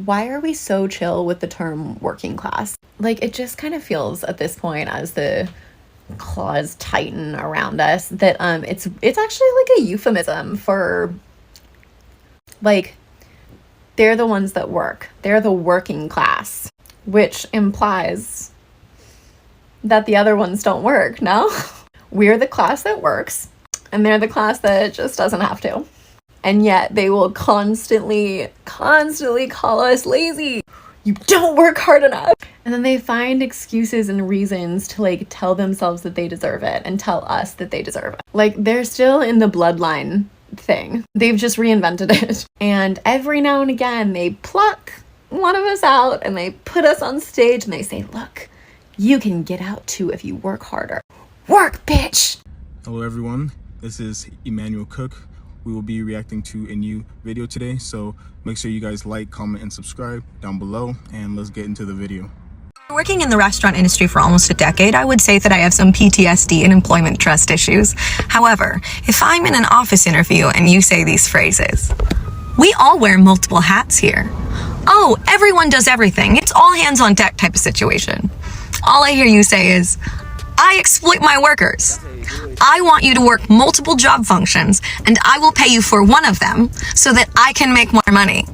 why are we so chill with the term working class? Like, it just kind of feels at this point, as the claws tighten around us, that it's actually like a euphemism for, like, they're the ones that work. They're the working class, which implies that the other ones don't work, no? We're the class that works, and they're the class that just doesn't have to. And yet they will constantly call us lazy. You don't work hard enough. And then they find excuses and reasons to, like, tell themselves that they deserve it and tell us that they deserve it. Like, they're still in the bloodline thing. They've just reinvented it. And every now and again, they pluck one of us out and they put us on stage and they say, look, you can get out too if you work harder. Work, bitch! Hello everyone, this is Emmanuel Cook. We will be reacting to a new video today, so make sure you guys like, comment, and subscribe down below, and let's get into the video. Working in the restaurant industry for almost a decade, I would say that I have some PTSD and employment trust issues. However, if I'm in an office interview and you say these phrases, we all wear multiple hats here. Oh, everyone does everything. It's all hands on deck type of situation. All I hear you say is, I exploit my workers. I want you to work multiple job functions and I will pay you for one of them so that I can make more money.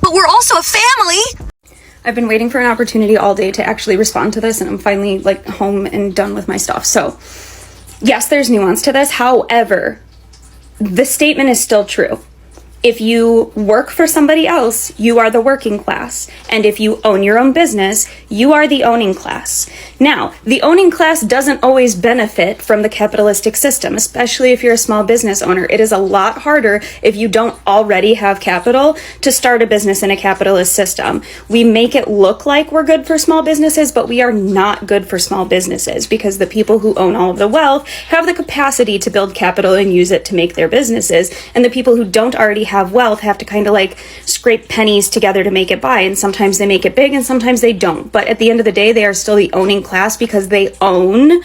But we're also a family. I've been waiting for an opportunity all day to actually respond to this, and I'm finally like home and done with my stuff. So yes, there's nuance to this. However, the statement is still true. If you work for somebody else, you are the working class. And if you own your own business, you are the owning class. Now, the owning class doesn't always benefit from the capitalistic system, especially if you're a small business owner. It is a lot harder if you don't already have capital to start a business in a capitalist system. We make it look like we're good for small businesses, but we are not good for small businesses because the people who own all of the wealth have the capacity to build capital and use it to make their businesses. And the people who don't already have wealth have to kind of like scrape pennies together to make it by, and sometimes they make it big and sometimes they don't. But at the end of the day, they are still the owning class because they own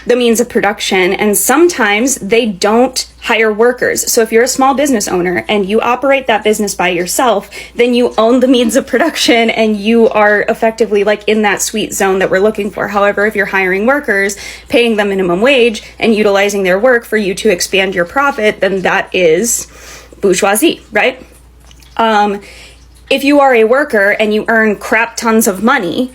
the means of production, and sometimes they don't hire workers. So if you're a small business owner and you operate that business by yourself, then you own the means of production and you are effectively like in that sweet zone that we're looking for. However, if you're hiring workers, paying them minimum wage and utilizing their work for you to expand your profit, then that is bourgeoisie, right? If you are a worker and you earn crap tons of money,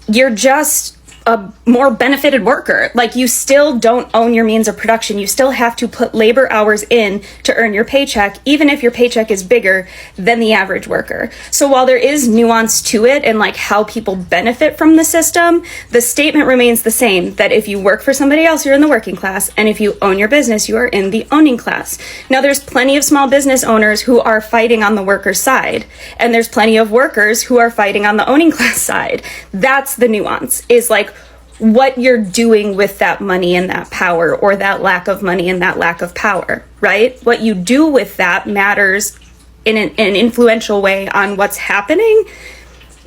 you're just a more benefited worker. Like, you still don't own your means of production. You still have to put labor hours in to earn your paycheck, even if your paycheck is bigger than the average worker. So while there is nuance to it and like how people benefit from the system, the statement remains the same, that if you work for somebody else, you're in the working class, and if you own your business, you are in the owning class. Now, there's plenty of small business owners who are fighting on the worker side, and there's plenty of workers who are fighting on the owning class side. That's the nuance, is like what you're doing with that money and that power, or that lack of money and that lack of power, right? What you do with that matters in an influential way on what's happening,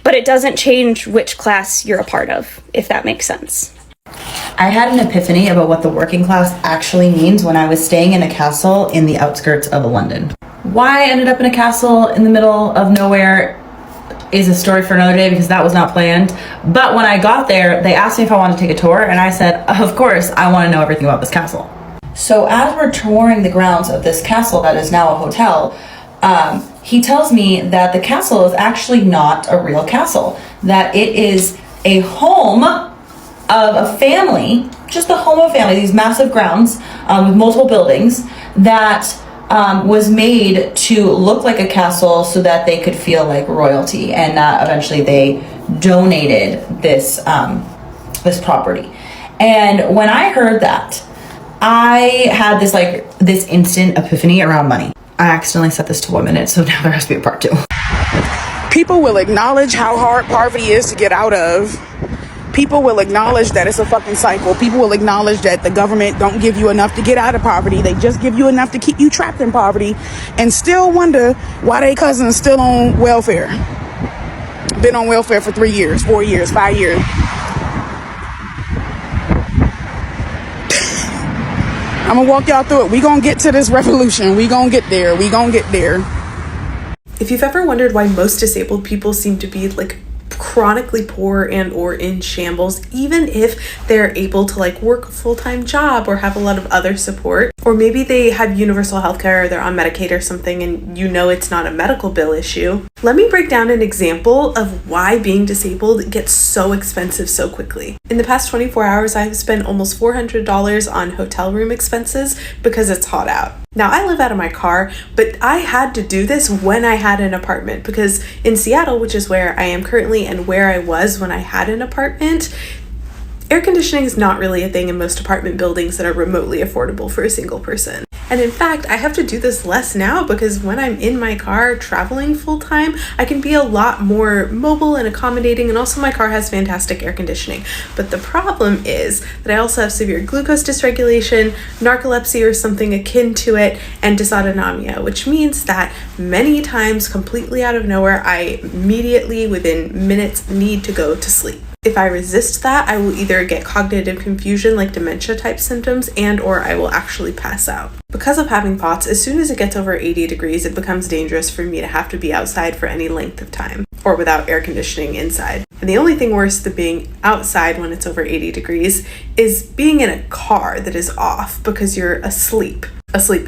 but it doesn't change which class you're a part of, if that makes sense. I had an epiphany about what the working class actually means when I was staying in a castle in the outskirts of London. Why I ended up in a castle in the middle of nowhere is a story for another day, because that was not planned. But when I got there, they asked me if I wanted to take a tour, and I said, of course, I want to know everything about this castle. So as we're touring the grounds of this castle that is now a hotel, he tells me that the castle is actually not a real castle, that it is a home of a family, just the home of a family, these massive grounds with multiple buildings that was made to look like a castle so that they could feel like royalty, and eventually they donated this this property. And when I heard that, I had this instant epiphany around money. I accidentally set this to 1 minute, so now there has to be a part 2. People will acknowledge how hard poverty is to get out of. People will acknowledge that it's a fucking cycle. People will acknowledge that the government don't give you enough to get out of poverty. They just give you enough to keep you trapped in poverty, and still wonder why they cousins still on welfare. Been on welfare for 3 years, 4 years, 5 years. I'm gonna walk y'all through it. We gonna get to this revolution. We gonna get there. We gonna get there. If you've ever wondered why most disabled people seem to be like chronically poor and or in shambles, even if they're able to like work a full-time job or have a lot of other support, or maybe they have universal health care or they're on Medicaid or something and you know it's not a medical bill issue, let me break down an example of why being disabled gets so expensive so quickly. In the past 24 hours, I've spent almost $400 on hotel room expenses because it's hot out. Now, I live out of my car, but I had to do this when I had an apartment because in Seattle, which is where I am currently and where I was when I had an apartment, air conditioning is not really a thing in most apartment buildings that are remotely affordable for a single person. And in fact, I have to do this less now because when I'm in my car traveling full time, I can be a lot more mobile and accommodating, and also my car has fantastic air conditioning. But the problem is that I also have severe glucose dysregulation, narcolepsy or something akin to it, and dysautonomia, which means that many times completely out of nowhere, I immediately within minutes need to go to sleep. If I resist that, I will either get cognitive confusion like dementia type symptoms and or I will actually pass out. Because of having POTS, as soon as it gets over 80 degrees, it becomes dangerous for me to have to be outside for any length of time or without air conditioning inside. And the only thing worse than being outside when it's over 80 degrees is being in a car that is off because you're asleep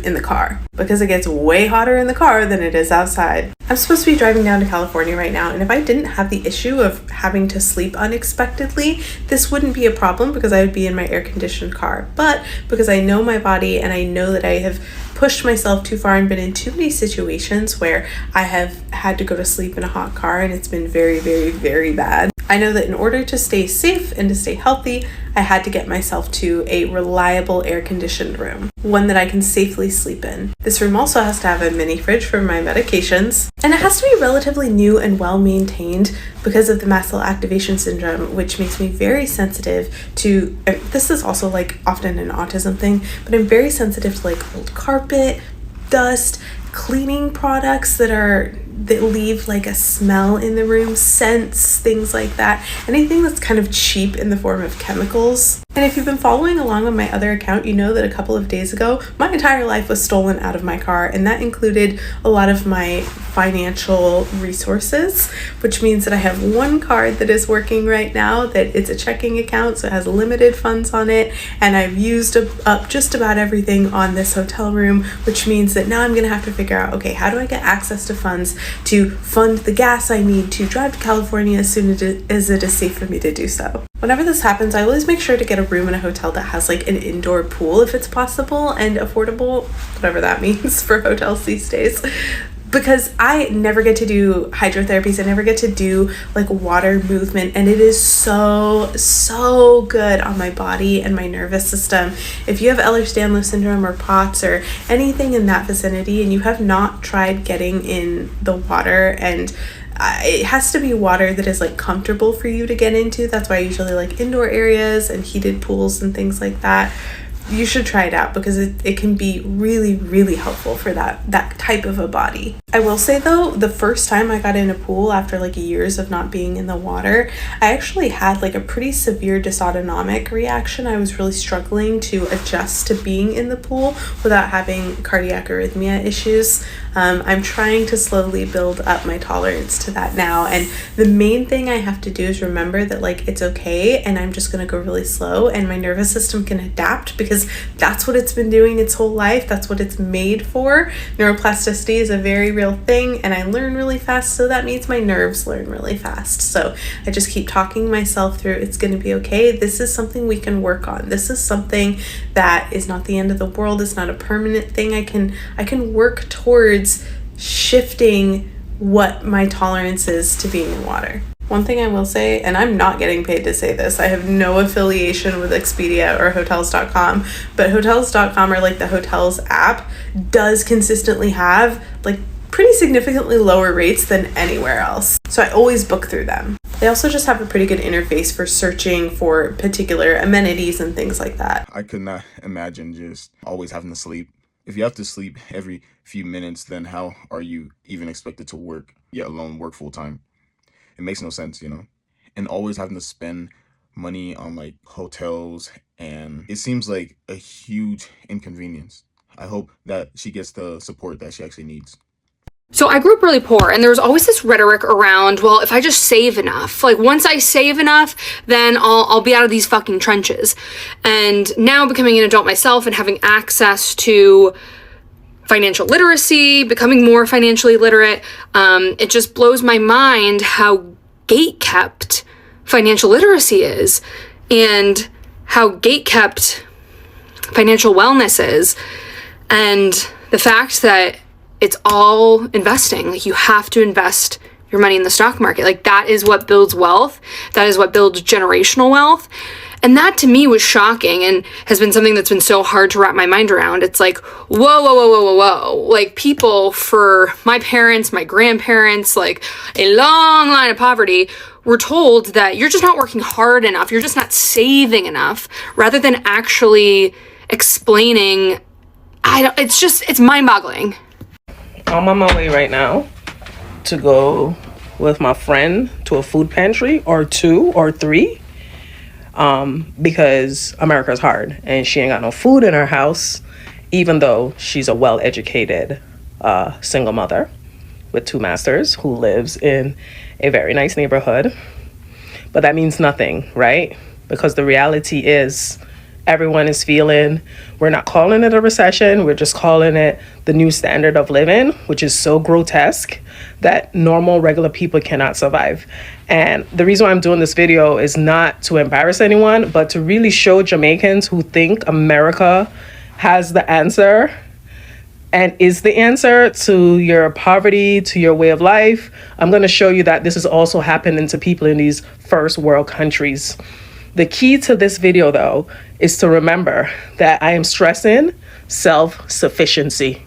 in the car, because it gets way hotter in the car than it is outside. I'm supposed to be driving down to California right now, and if I didn't have the issue of having to sleep unexpectedly, this wouldn't be a problem because I would be in my air-conditioned car. But because I know my body and I know that I have pushed myself too far and been in too many situations where I have had to go to sleep in a hot car and it's been very, very, very bad, I know that in order to stay safe and to stay healthy, I had to get myself to a reliable air-conditioned room, one that I can safely sleep in. This room also has to have a mini fridge for my medications, and it has to be relatively new and well-maintained because of the mast cell activation syndrome, which makes me very sensitive to, this is also like often an autism thing, but I'm very sensitive to like old carpet, dust, cleaning products that leave like a smell in the room, scents, things like that. Anything that's kind of cheap in the form of chemicals. And if you've been following along on my other account, you know that a couple of days ago, my entire life was stolen out of my car, and that included a lot of my financial resources, which means that I have one card that is working right now, that it's a checking account, so it has limited funds on it, and I've used up just about everything on this hotel room, which means that now I'm gonna have to figure out, okay, how do I get access to funds to fund the gas I need to drive to California as soon as it is safe for me to do so. Whenever this happens, I always make sure to get a room in a hotel that has like an indoor pool if it's possible and affordable, whatever that means for hotels these days. Because I never get to do hydrotherapies, I never get to do like water movement, and it is so good on my body and my nervous system. If you have Ehlers-Danlos syndrome or POTS or anything in that vicinity and you have not tried getting in the water, and it has to be water that is like comfortable for you to get into. That's why I usually like indoor areas and heated pools and things like that. You should try it out because it can be really, really helpful for that type of a body. I will say though, the first time I got in a pool after like years of not being in the water, I actually had like a pretty severe dysautonomic reaction. I was really struggling to adjust to being in the pool without having cardiac arrhythmia issues. I'm trying to slowly build up my tolerance to that now, and the main thing I have to do is remember that like it's okay, and I'm just gonna go really slow, and my nervous system can adapt because that's what it's been doing its whole life. That's what it's made for. Neuroplasticity is a very real thing, and I learn really fast, so that means my nerves learn really fast. So I just keep talking myself through, it's gonna be okay. This is something we can work on. This is something that is not the end of the world. It's not a permanent thing. I can work towards shifting what my tolerance is to being in water. One thing I will say, and I'm not getting paid to say this, I have no affiliation with Expedia or Hotels.com, but Hotels.com, or like the Hotels app, does consistently have like pretty significantly lower rates than anywhere else. So I always book through them. They also just have a pretty good interface for searching for particular amenities and things like that. I could not imagine just always having to sleep. If you have to sleep every few minutes, then how are you even expected to work, yet alone work full time? It makes no sense, you know? And always having to spend money on like hotels, and it seems like a huge inconvenience. I hope that she gets the support that she actually needs. So I grew up really poor, and there was always this rhetoric around, well, if I just save enough, like once I save enough, then I'll be out of these fucking trenches. And now becoming an adult myself and having access to financial literacy, becoming more financially literate, it just blows my mind how gatekept financial literacy is and how gatekept financial wellness is. And the fact that it's all investing. Like, you have to invest your money in the stock market. Like, that is what builds wealth. That is what builds generational wealth. And that to me was shocking and has been something that's been so hard to wrap my mind around. It's like, whoa. Like, people, for my parents, my grandparents, like a long line of poverty, were told that you're just not working hard enough. You're just not saving enough, rather than actually explaining. It's mind-boggling. I'm on my way right now to go with my friend to a food pantry, or 2 or 3, because America's hard and she ain't got no food in her house, even though she's a well-educated single mother with 2 masters who lives in a very nice neighborhood. But that means nothing, right? Because the reality is, everyone is feeling, we're not calling it a recession, we're just calling it the new standard of living, which is so grotesque that normal, regular people cannot survive. And the reason why I'm doing this video is not to embarrass anyone, but to really show Jamaicans who think America has the answer and is the answer to your poverty, to your way of life. I'm going to show you that this is also happening to people in these first world countries. The key to this video, though, is to remember that I am stressing self-sufficiency.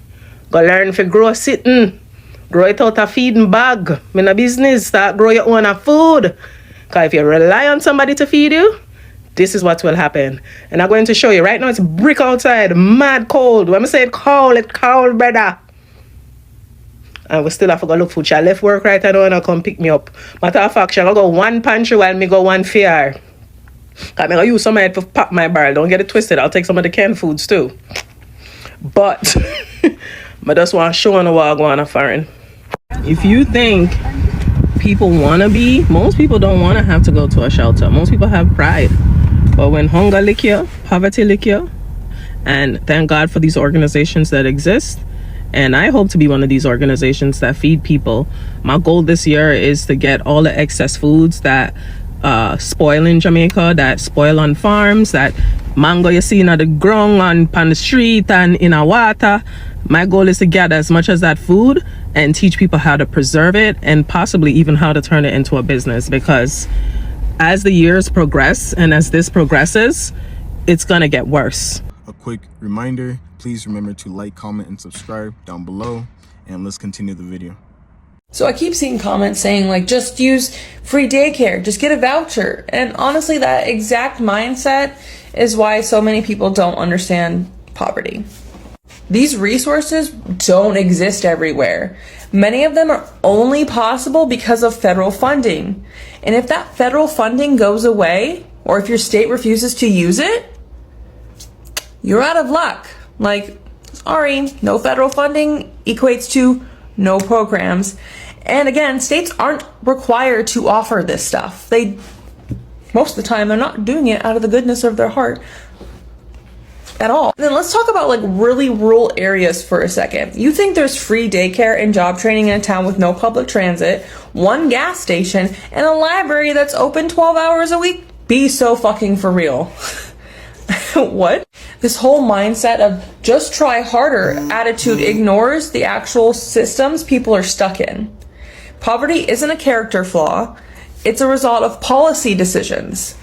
Go learn to grow sitting. Grow it out of feeding bag. In a business, start grow your own food. Because if you rely on somebody to feed you, this is what will happen. And I'm going to show you. Right now, it's brick outside, mad cold. When I say it cold, brother. And we still have to go look food. She left work right now and come pick me up. Matter of fact, she'll go one pantry while me go one fair. I'm going to use some of it to pop my barrel. Don't get it twisted. I'll take some of the canned foods too. But I just want to show on the wall going on foreign. If you think people want to be, most people don't want to have to go to a shelter. Most people have pride. But when hunger lick you, poverty lick you, and thank God for these organizations that exist. And I hope to be one of these organizations that feed people. My goal this year is to get all the excess foods that spoil in Jamaica, that spoil on farms, that mango you see in the ground on the street and in our water. My goal is to gather as much as that food and teach people how to preserve it and possibly even how to turn it into a business, because as the years progress and as this progresses, it's gonna get worse. A quick reminder, please remember to like, comment, and subscribe down below, and let's continue the video. So I keep seeing comments saying, like, just use free daycare, just get a voucher. And honestly, that exact mindset is why so many people don't understand poverty. These resources don't exist everywhere. Many of them are only possible because of federal funding. And if that federal funding goes away, or if your state refuses to use it, you're out of luck. Like, sorry, no federal funding equates to no programs. And again, states aren't required to offer this stuff. Most of the time, they're not doing it out of the goodness of their heart at all. And then let's talk about, like, really rural areas for a second. You think there's free daycare and job training in a town with no public transit, one gas station, and a library that's open 12 hours a week? Be so fucking for real. What? This whole mindset of just try harder attitude ignores the actual systems people are stuck in. Poverty isn't a character flaw, it's a result of policy decisions.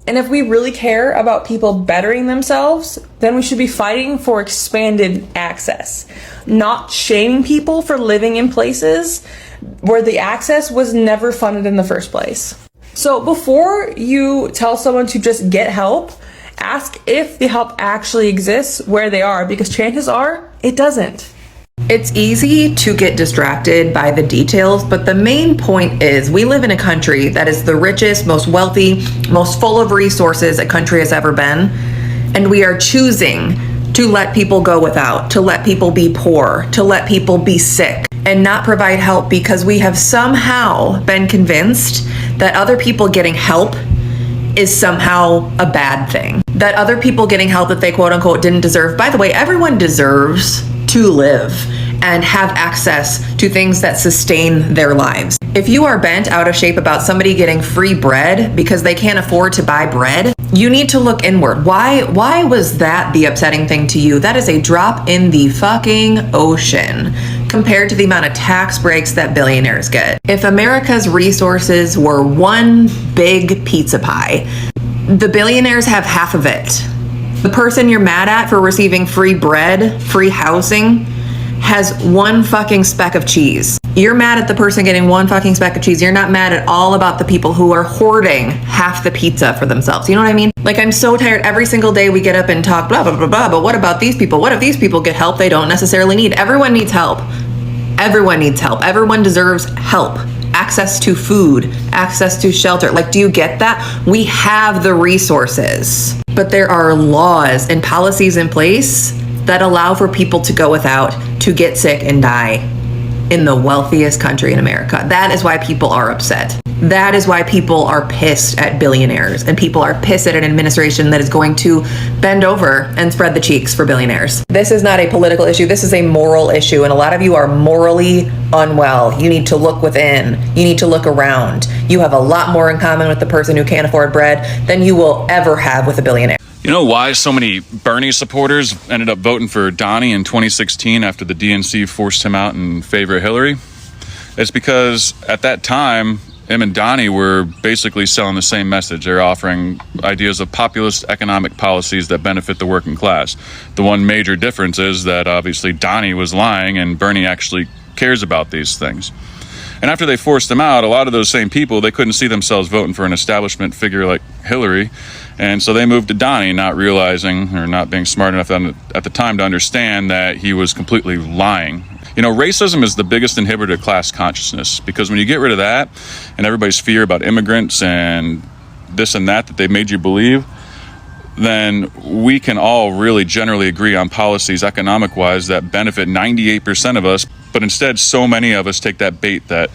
And if we really care about people bettering themselves, then we should be fighting for expanded access, not shaming people for living in places where the access was never funded in the first place. So before you tell someone to just get help, ask if the help actually exists where they are, because chances are it doesn't. It's easy to get distracted by the details, but the main point is we live in a country that is the richest, most wealthy, most full of resources a country has ever been. And we are choosing to let people go without, to let people be poor, to let people be sick. and not provide help because we have somehow been convinced that other people getting help is somehow a bad thing. That other people getting help that they quote unquote didn't deserve. By the way, everyone deserves to live and have access to things that sustain their lives. If you are bent out of shape about somebody getting free bread because they can't afford to buy bread, you need to look inward. Why was that the upsetting thing to you? That is a drop in the fucking ocean compared to the amount of tax breaks that billionaires get. If America's resources were one big pizza pie, the billionaires have half of it. The person you're mad at for receiving free bread, free housing, has one fucking speck of cheese. You're mad at the person getting one fucking speck of cheese. You're not mad at all about the people who are hoarding half the pizza for themselves. You know what I mean? Like, I'm so tired. Every single day we get up and talk blah, blah, blah, blah, but what about these people? What if these people get help they don't necessarily need? Everyone needs help. Everyone needs help. Everyone deserves help. Access to food, access to shelter. Like, do you get that? We have the resources, but there are laws and policies in place that allow for people to go without, to get sick and die in the wealthiest country in America. That is why people are upset. That is why people are pissed at billionaires, and people are pissed at an administration that is going to bend over and spread the cheeks for billionaires. This is not a political issue. This is a moral issue, and a lot of you are morally unwell. You need to look within. You need to look around. You have a lot more in common with the person who can't afford bread than you will ever have with a billionaire. You know why so many Bernie supporters ended up voting for Donnie in 2016 after the DNC forced him out in favor of Hillary? It's because at that time, him and Donnie were basically selling the same message. They're offering ideas of populist economic policies that benefit the working class. The one major difference is that obviously Donnie was lying and Bernie actually cares about these things. And after they forced him out, a lot of those same people, they couldn't see themselves voting for an establishment figure like Hillary. And so they moved to Donnie, not realizing or not being smart enough at the time to understand that he was completely lying. You know, racism is the biggest inhibitor of class consciousness, because when you get rid of that and everybody's fear about immigrants and this and that they made you believe, then we can all really generally agree on policies economic-wise that benefit 98% of us. But instead, so many of us take that bait that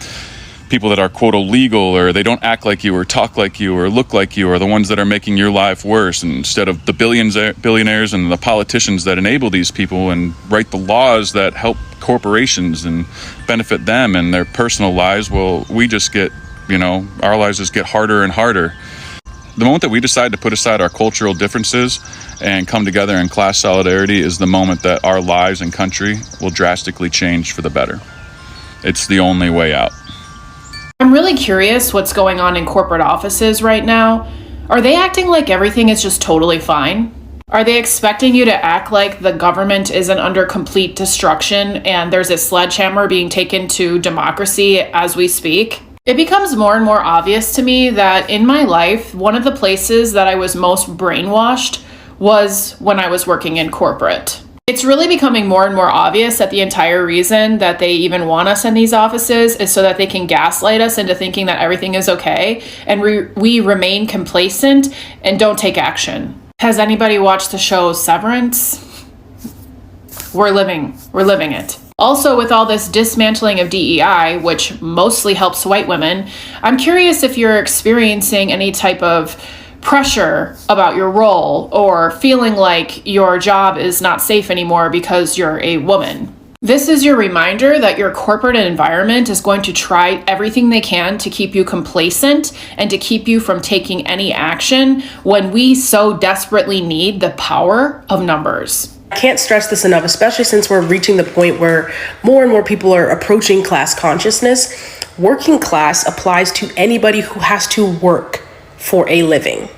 people that are, quote, illegal, or they don't act like you or talk like you or look like you, are the ones that are making your life worse, instead of the billionaires and the politicians that enable these people and write the laws that help corporations and benefit them and their personal lives. Well, we just get, our lives just get harder and harder. The moment that we decide to put aside our cultural differences and come together in class solidarity is the moment that our lives and country will drastically change for the better. It's the only way out. I'm really curious what's going on in corporate offices right now. Are they acting like everything is just totally fine? Are they expecting you to act like the government isn't under complete destruction and there's a sledgehammer being taken to democracy as we speak? It becomes more and more obvious to me that in my life, one of the places that I was most brainwashed was when I was working in corporate. It's really becoming more and more obvious that the entire reason that they even want us in these offices is so that they can gaslight us into thinking that everything is okay, and we remain complacent and don't take action. Has anybody watched the show Severance? We're living it. Also, with all this dismantling of DEI, which mostly helps white women, I'm curious if you're experiencing any type of pressure about your role or feeling like your job is not safe anymore because you're a woman. This is your reminder that your corporate environment is going to try everything they can to keep you complacent and to keep you from taking any action when we so desperately need the power of numbers. I can't stress this enough, especially since we're reaching the point where more and more people are approaching class consciousness. Working class applies to anybody who has to work for a living.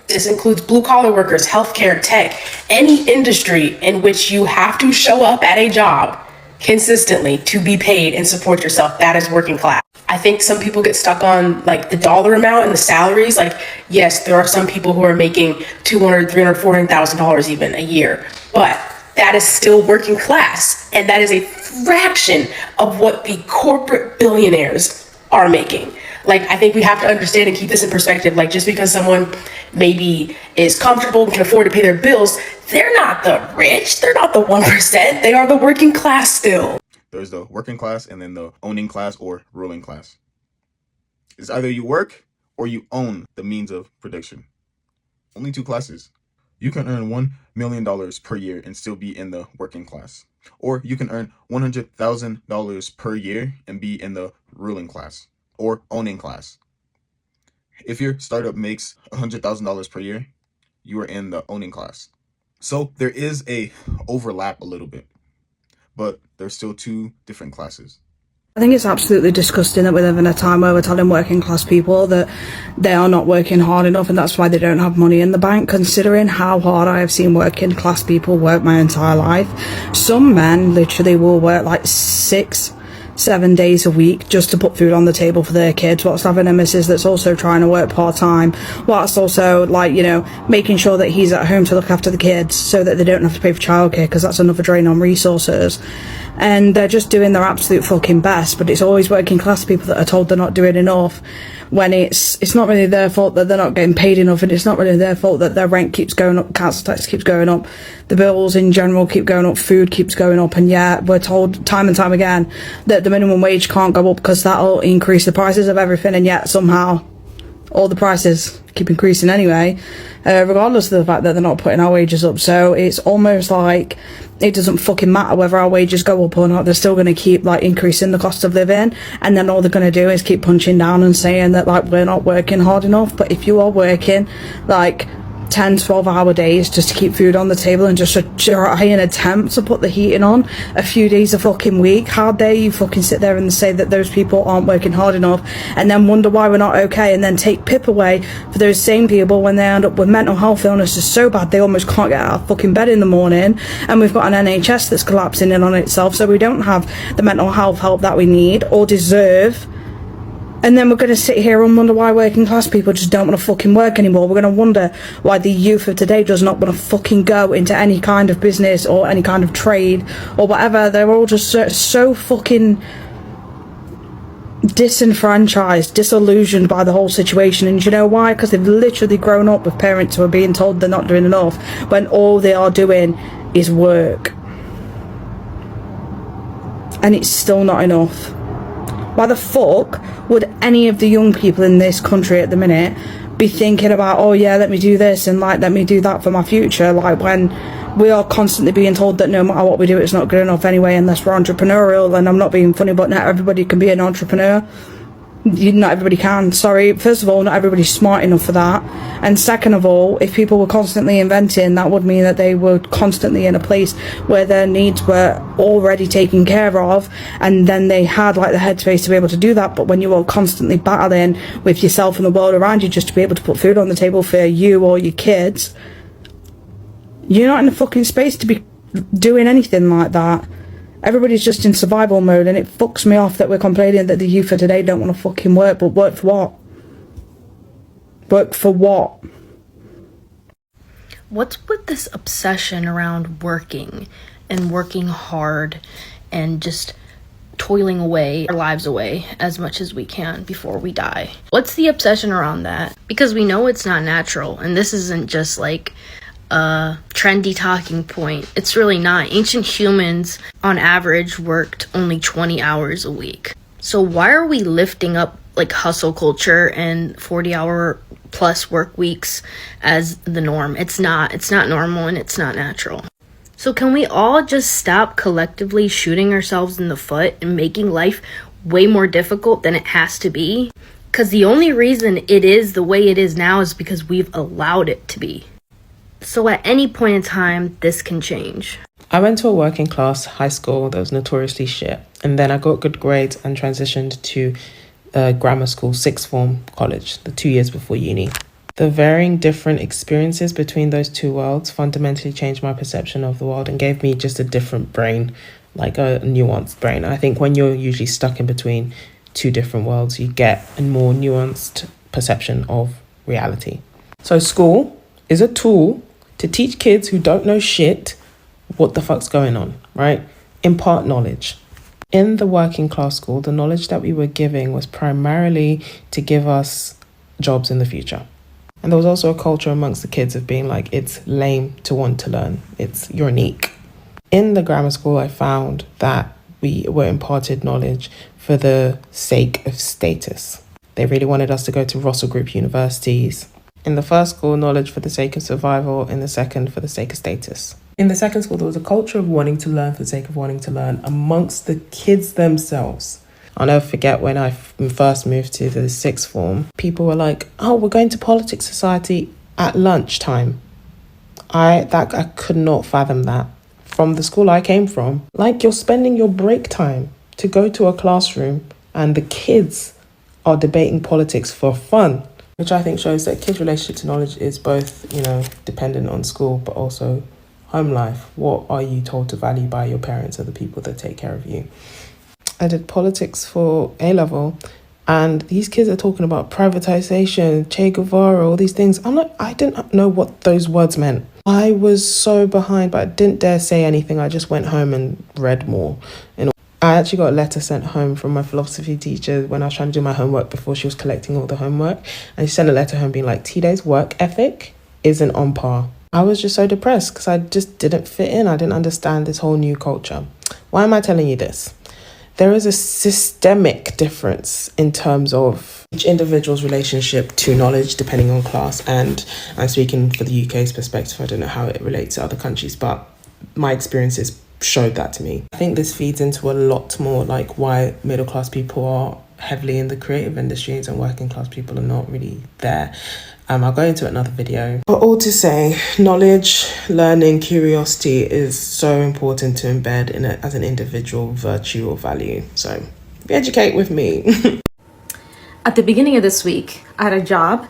This includes blue-collar workers, healthcare, tech, any industry in which you have to show up at a job consistently to be paid and support yourself. That is working class. I think some people get stuck on like the dollar amount and the salaries. Like, yes, there are some people who are making $200,000, $300,000, $400,000 even a year, but that is still working class. And that is a fraction of what the corporate billionaires are making. Like, I think we have to understand and keep this in perspective. Like, just because someone maybe is comfortable and can afford to pay their bills, they're not the rich. They're not the 1%. They are the working class still. There's the working class and then the owning class or ruling class. It's either you work or you own the means of production. Only two classes. You can earn $1 million per year and still be in the working class. Or you can earn $100,000 per year and be in the ruling class or owning class. If your startup makes $100,000 per year, you are in the owning class. So there is a overlap a little bit, but there's still two different classes. I think it's absolutely disgusting that we live in a time where we're telling working class people that they are not working hard enough and that's why they don't have money in the bank, considering how hard I have seen working class people work my entire life. Some men literally will work like 6-7 days a week just to put food on the table for their kids, whilst having a missus that's also trying to work part-time, whilst also, like, you know, making sure that he's at home to look after the kids so that they don't have to pay for childcare, because that's another drain on resources. And they're just doing their absolute fucking best, but it's always working class people that are told they're not doing enough, when it's not really their fault that they're not getting paid enough, and it's not really their fault that their rent keeps going up, council tax keeps going up, the bills in general keep going up, food keeps going up, and yet we're told time and time again that the minimum wage can't go up because that'll increase the prices of everything, and yet somehow all the prices keep increasing anyway, regardless of the fact that they're not putting our wages up. So it's almost like it doesn't fucking matter whether our wages go up or not, they're still going to keep like increasing the cost of living, and then all they're going to do is keep punching down and saying that like we're not working hard enough. But if you are working like 10-12 hour days just to keep food on the table and just to try and attempt to put the heating on a few days a fucking week, how dare you fucking sit there and say that those people aren't working hard enough, and then wonder why we're not okay, and then take pip away for those same people when they end up with mental health illnesses so bad they almost can't get out of fucking bed in the morning, and we've got an NHS that's collapsing in on itself, so we don't have the mental health help that we need or deserve. And then we're going to sit here and wonder why working class people just don't want to fucking work anymore. We're going to wonder why the youth of today does not want to fucking go into any kind of business or any kind of trade or whatever. They're all just so fucking disenfranchised, disillusioned by the whole situation. And you know why? Because they've literally grown up with parents who are being told they're not doing enough when all they are doing is work. And it's still not enough. Why the fuck would any of the young people in this country at the minute be thinking about, oh yeah, let me do this and like let me do that for my future, like when we are constantly being told that no matter what we do it's not good enough anyway unless we're entrepreneurial. And I'm not being funny, but not everybody can be an entrepreneur. Not everybody can, sorry. First of all, not everybody's smart enough for that, and second of all, if people were constantly inventing, that would mean that they were constantly in a place where their needs were already taken care of, and then they had like the headspace to be able to do that. But when you are constantly battling with yourself and the world around you just to be able to put food on the table for you or your kids, you're not in the fucking space to be doing anything like that. Everybody's just in survival mode, and it fucks me off that we're complaining that the youth of today don't want to fucking work. But work for what? Work for what? What's with this obsession around working and working hard and just toiling away our lives away as much as we can before we die? What's the obsession around that? Because we know it's not natural, and this isn't just like a trendy talking point. It's really not. Ancient humans on average worked only 20 hours a week. So why are we lifting up like hustle culture and 40-hour plus work weeks as the norm? It's not normal, and it's not natural. So can we all just stop collectively shooting ourselves in the foot and making life way more difficult than it has to be? Because the only reason it is the way it is now is because we've allowed it to be. So at any point in time, this can change. I went to a working class high school that was notoriously shit. And then I got good grades and transitioned to grammar school, sixth form college, the 2 years before uni. The varying different experiences between those two worlds fundamentally changed my perception of the world and gave me just a different brain, like a nuanced brain. I think when you're usually stuck in between two different worlds, you get a more nuanced perception of reality. So school is a tool to teach kids who don't know shit what the fuck's going on, right? Impart knowledge. In the working class school, the knowledge that we were giving was primarily to give us jobs in the future. And there was also a culture amongst the kids of being like, it's lame to want to learn. You're unique. In the grammar school, I found that we were imparted knowledge for the sake of status. They really wanted us to go to Russell Group universities. In the first school, knowledge for the sake of survival. In the second, for the sake of status. In the second school, there was a culture of wanting to learn for the sake of wanting to learn amongst the kids themselves. I'll never forget when I first moved to the sixth form, people were like, oh, we're going to politics society at lunchtime. I could not fathom that. From the school I came from, like, you're spending your break time to go to a classroom and the kids are debating politics for fun, which I think shows that kids' relationship to knowledge is both, dependent on school, but also home life. What are you told to value by your parents or the people that take care of you? I did politics for A-level, and these kids are talking about privatization, Che Guevara, all these things. I didn't know what those words meant. I was so behind, but I didn't dare say anything. I just went home and read more. And I actually got a letter sent home from my philosophy teacher when I was trying to do my homework before she was collecting all the homework. And she sent a letter home being like, T-Day's work ethic isn't on par. I was just so depressed because I just didn't fit in. I didn't understand this whole new culture. Why am I telling you this? There is a systemic difference in terms of each individual's relationship to knowledge depending on class. And I'm speaking for the UK's perspective. I don't know how it relates to other countries, but my experiences showed that to me. I think this feeds into a lot more like why middle class people are heavily in the creative industries and working class people are not really there. I'll go into another video. But all to say, knowledge, learning, curiosity is so important to embed in it as an individual virtue or value. So educate with me. At the beginning of this week, I had a job,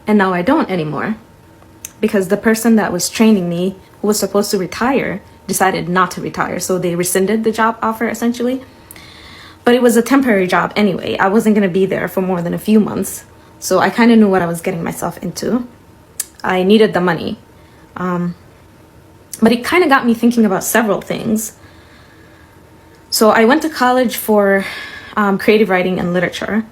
and now I don't anymore. Because the person that was training me, who was supposed to retire, decided not to retire. So they rescinded the job offer, essentially. But it was a temporary job anyway. I wasn't going to be there for more than a few months. So I kind of knew what I was getting myself into. I needed the money. But it kind of got me thinking about several things. So I went to college for creative writing and literature.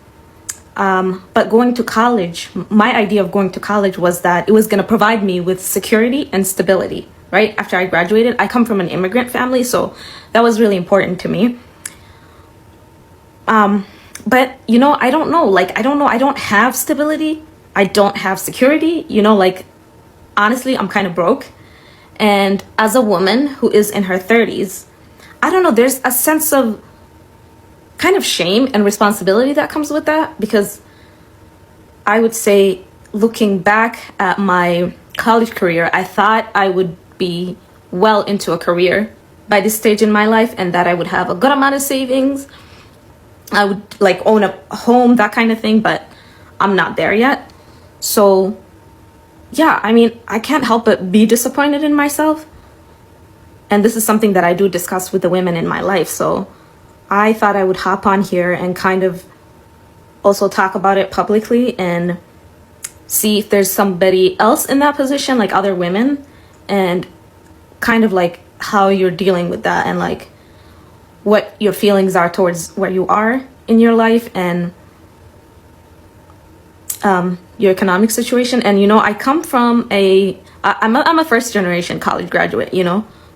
But going to college, my idea of going to college was that it was going to provide me with security and stability, right? After I graduated, I come from an immigrant family, so that was really important to me. But, I don't know. I don't have stability. I don't have security. Honestly, I'm kind of broke. And as a woman who is in her 30s, I don't know, there's a sense of kind of shame and responsibility that comes with that. Because I would say, looking back at my college career, I thought I would be well into a career by this stage in my life and that I would have a good amount of savings. I would own a home, that kind of thing, but I'm not there yet. So yeah, I can't help but be disappointed in myself. And this is something that I do discuss with the women in my life. So I thought I would hop on here and kind of also talk about it publicly and see if there's somebody else in that position, like other women, and kind of how you're dealing with that and what your feelings are towards where you are in your life and your economic situation. And I come from I'm a first generation college graduate.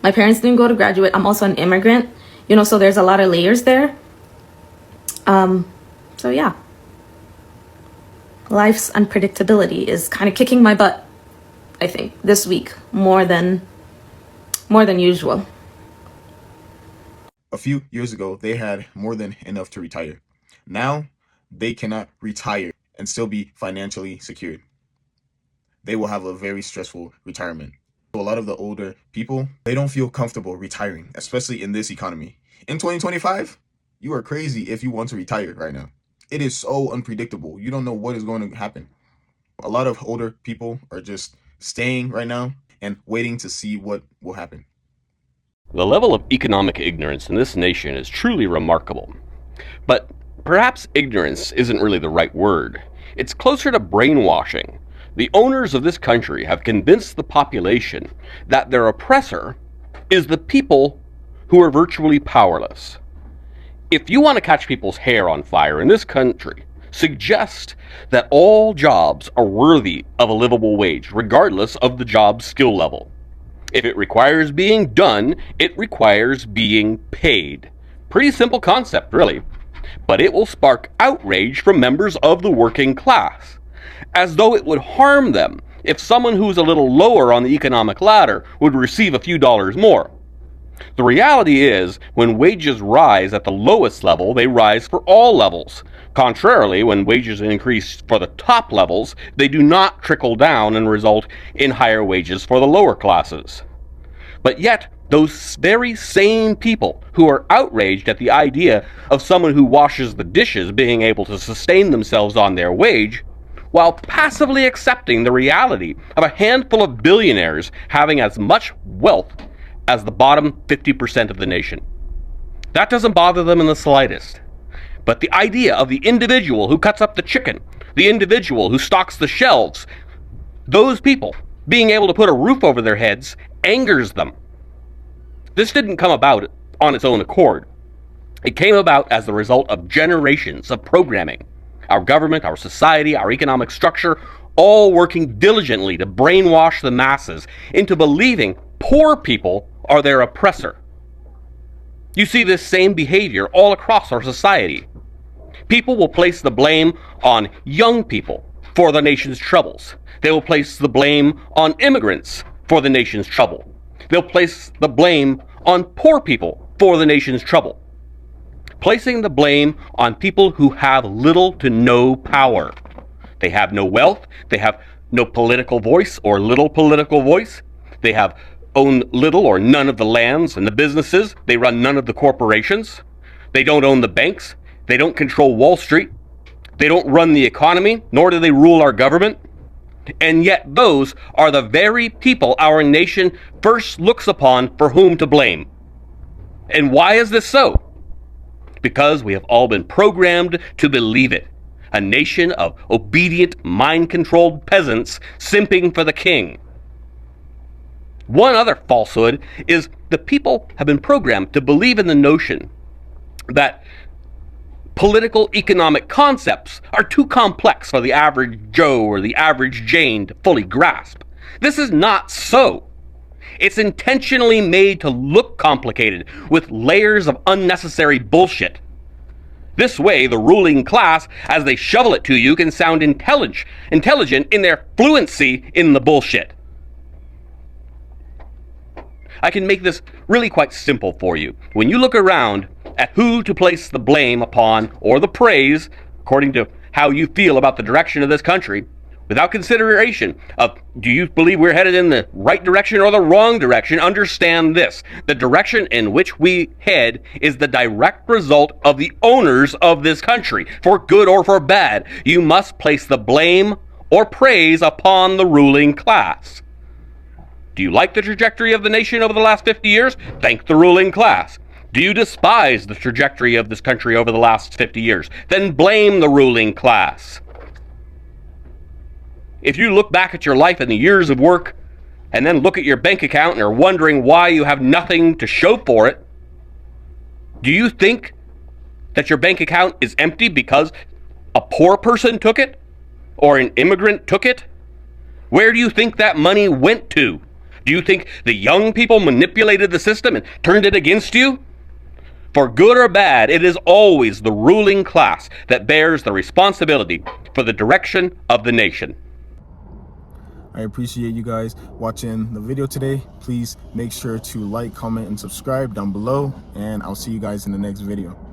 My parents didn't go to graduate. I'm also an immigrant, so there's a lot of layers there. So yeah, life's unpredictability is kind of kicking my butt, I think, this week more than usual. A few years ago, they had more than enough to retire. Now, they cannot retire and still be financially secured. They will have a very stressful retirement. So a lot of the older people, they don't feel comfortable retiring, especially in this economy. In 2025, you are crazy if you want to retire right now. It is so unpredictable. You don't know what is going to happen. A lot of older people are just staying right now and waiting to see what will happen. The level of economic ignorance in this nation is truly remarkable. But perhaps ignorance isn't really the right word. It's closer to brainwashing. The owners of this country have convinced the population that their oppressor is the people who are virtually powerless. If you want to catch people's hair on fire in this country, suggest that all jobs are worthy of a livable wage, regardless of the job's skill level. If it requires being done, it requires being paid. Pretty simple concept, really. But it will spark outrage from members of the working class, as though it would harm them if someone who's a little lower on the economic ladder would receive a few dollars more. The reality is, when wages rise at the lowest level, they rise for all levels. Contrarily, when wages increase for the top levels, they do not trickle down and result in higher wages for the lower classes. But yet, those very same people who are outraged at the idea of someone who washes the dishes being able to sustain themselves on their wage, while passively accepting the reality of a handful of billionaires having as much wealth as the bottom 50% of the nation. That doesn't bother them in the slightest. But the idea of the individual who cuts up the chicken, the individual who stocks the shelves, those people being able to put a roof over their heads angers them. This didn't come about on its own accord. It came about as the result of generations of programming. Our government, our society, our economic structure, all working diligently to brainwash the masses into believing poor people are their oppressor. You see this same behavior all across our society. People will place the blame on young people for the nation's troubles. They will place the blame on immigrants for the nation's trouble. They'll place the blame on poor people for the nation's trouble. Placing the blame on people who have little to no power. They have no wealth, they have no political voice or little political voice. They have own little or none of the lands and the businesses. They run none of the corporations. They don't own the banks. They don't control Wall Street. They don't run the economy, nor do they rule our government. And yet those are the very people our nation first looks upon for whom to blame. And why is this so? Because we have all been programmed to believe it. A nation of obedient, mind-controlled peasants simping for the king. One other falsehood is the people have been programmed to believe in the notion that political economic concepts are too complex for the average Joe or the average Jane to fully grasp. This is not so. It's intentionally made to look complicated with layers of unnecessary bullshit. This way, the ruling class, as they shovel it to you, can sound intelligent in their fluency in the bullshit. I can make this really quite simple for you. When you look around at who to place the blame upon or the praise, according to how you feel about the direction of this country, without consideration of do you believe we're headed in the right direction or the wrong direction, understand this. The direction in which we head is the direct result of the owners of this country. For good or for bad, you must place the blame or praise upon the ruling class. Do you like the trajectory of the nation over the last 50 years? Thank the ruling class. Do you despise the trajectory of this country over the last 50 years? Then blame the ruling class. If you look back at your life and the years of work, and then look at your bank account and are wondering why you have nothing to show for it, do you think that your bank account is empty because a poor person took it? Or an immigrant took it? Where do you think that money went to? Do you think the young people manipulated the system and turned it against you? For good or bad, it is always the ruling class that bears the responsibility for the direction of the nation. I appreciate you guys watching the video today. Please make sure to like, comment, and subscribe down below, and I'll see you guys in the next video.